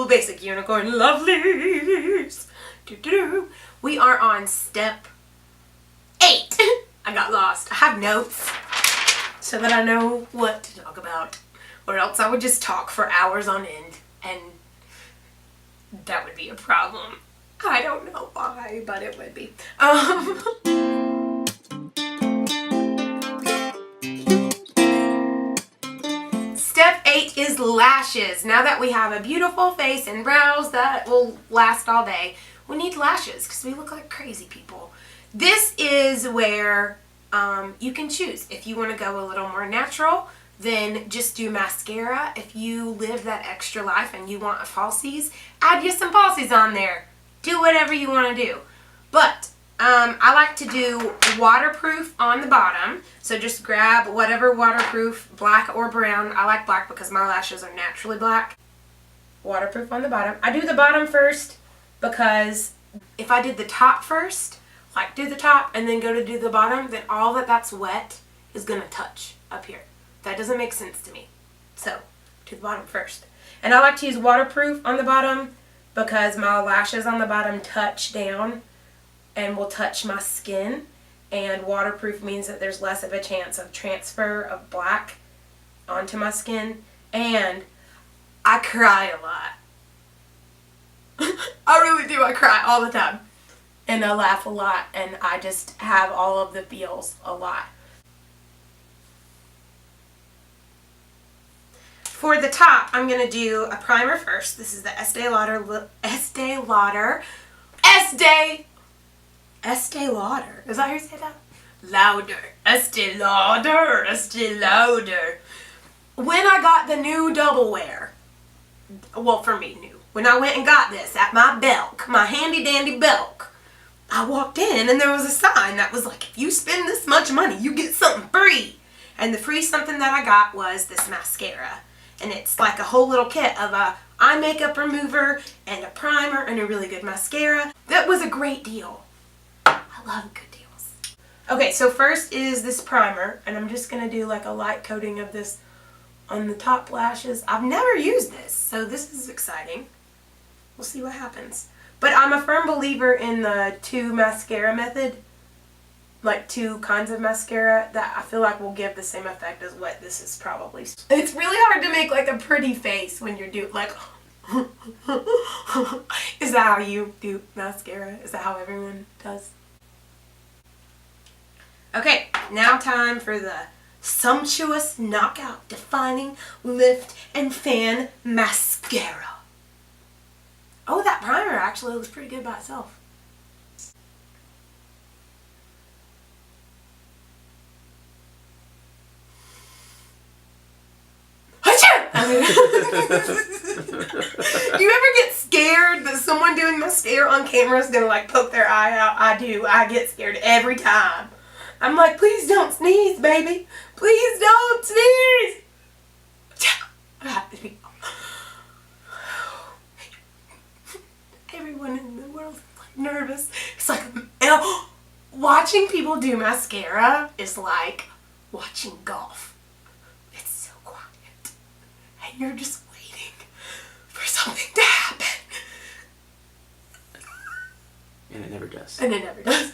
basic unicorn lovelies. We are on step 8. I got lost. I have notes so that I know what to talk about, or else I would just talk for hours on end, and that would be a problem. I don't know why, but it would be. Step 8 is lashes. Now that we have a beautiful face and brows that will last all day, we need lashes because we look like crazy people. This is where you can choose. If you want to go a little more natural, then just do mascara. If you live that extra life and you want a falsies, add you some falsies on there. Do whatever you want to do. But I like to do waterproof on the bottom. So just grab whatever waterproof, black or brown. I like black because my lashes are naturally black. Waterproof on the bottom. I do the bottom first because if I did the top first, like do the top and then go to do the bottom, then all that's wet is going to touch up here. That doesn't make sense to me. So do the bottom first. And I like to use waterproof on the bottom because my lashes on the bottom touch down and will touch my skin, and waterproof means that there's less of a chance of transfer of black onto my skin, and I cry a lot. I really do. I cry all the time, and I laugh a lot, and I just have all of the feels a lot. For the top, I'm going to do a primer first. This is the Estee Lauder. Estee Lauder. Is that how you say that? Lauder. Estee Lauder. Estee Lauder. When I got the new double wear, well, for me, new. When I went and got this at my Belk, my handy dandy Belk, I walked in and there was a sign that was like, if you spend this much money, you get something free. And the free something that I got was this mascara. And it's like a whole little kit of a eye makeup remover and a primer and a really good mascara. That was a great deal. I love good deals. Okay, so first is this primer, and I'm just going to do like a light coating of this on the top lashes. I've never used this, so this is exciting. We'll see what happens. But I'm a firm believer in the 2 mascara method. Like 2 kinds of mascara that I feel like will give the same effect as what this is probably. It's really hard to make like a pretty face when you're doing like is that how you do mascara? Is that how everyone does? Okay, now time for the sumptuous knockout defining lift and fan mascara. Oh, that primer actually looks pretty good by itself. Do you ever get scared that someone doing mascara on camera is gonna like poke their eye out? I do. I get scared every time. I'm like, please don't sneeze, baby. Please don't sneeze. Everyone in the world is like nervous. It's like watching people do mascara is like watching golf. You're just waiting for something to happen. And it never does. And it never does.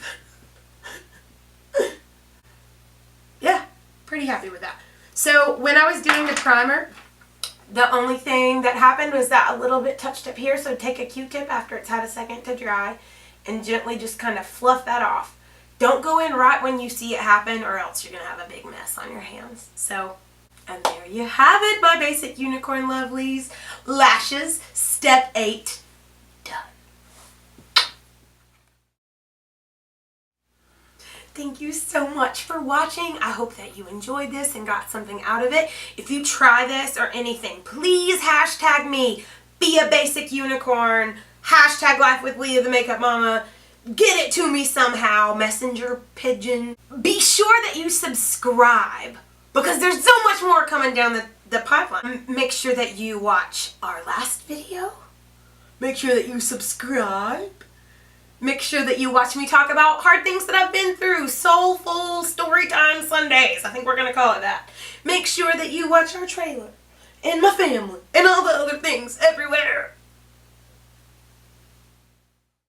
Yeah, pretty happy with that. So when I was doing the primer, the only thing that happened was that a little bit touched up here. So take a Q-tip after it's had a second to dry and gently just kind of fluff that off. Don't go in right when you see it happen, or else you're going to have a big mess on your hands. So... and there you have it, my basic unicorn lovelies. Lashes, step 8, done. Thank you so much for watching. I hope that you enjoyed this and got something out of it. If you try this or anything, please hashtag me. Be a basic unicorn. Hashtag life with Leah the Makeup Mama. Get it to me somehow. Messenger pigeon. Be sure that you subscribe, because there's so much more coming down the pipeline. Make sure that you watch our last video. Make sure that you subscribe. Make sure that you watch me talk about hard things that I've been through. Soulful Storytime Sundays. I think we're going to call it that. Make sure that you watch our trailer. And my family. And all the other things.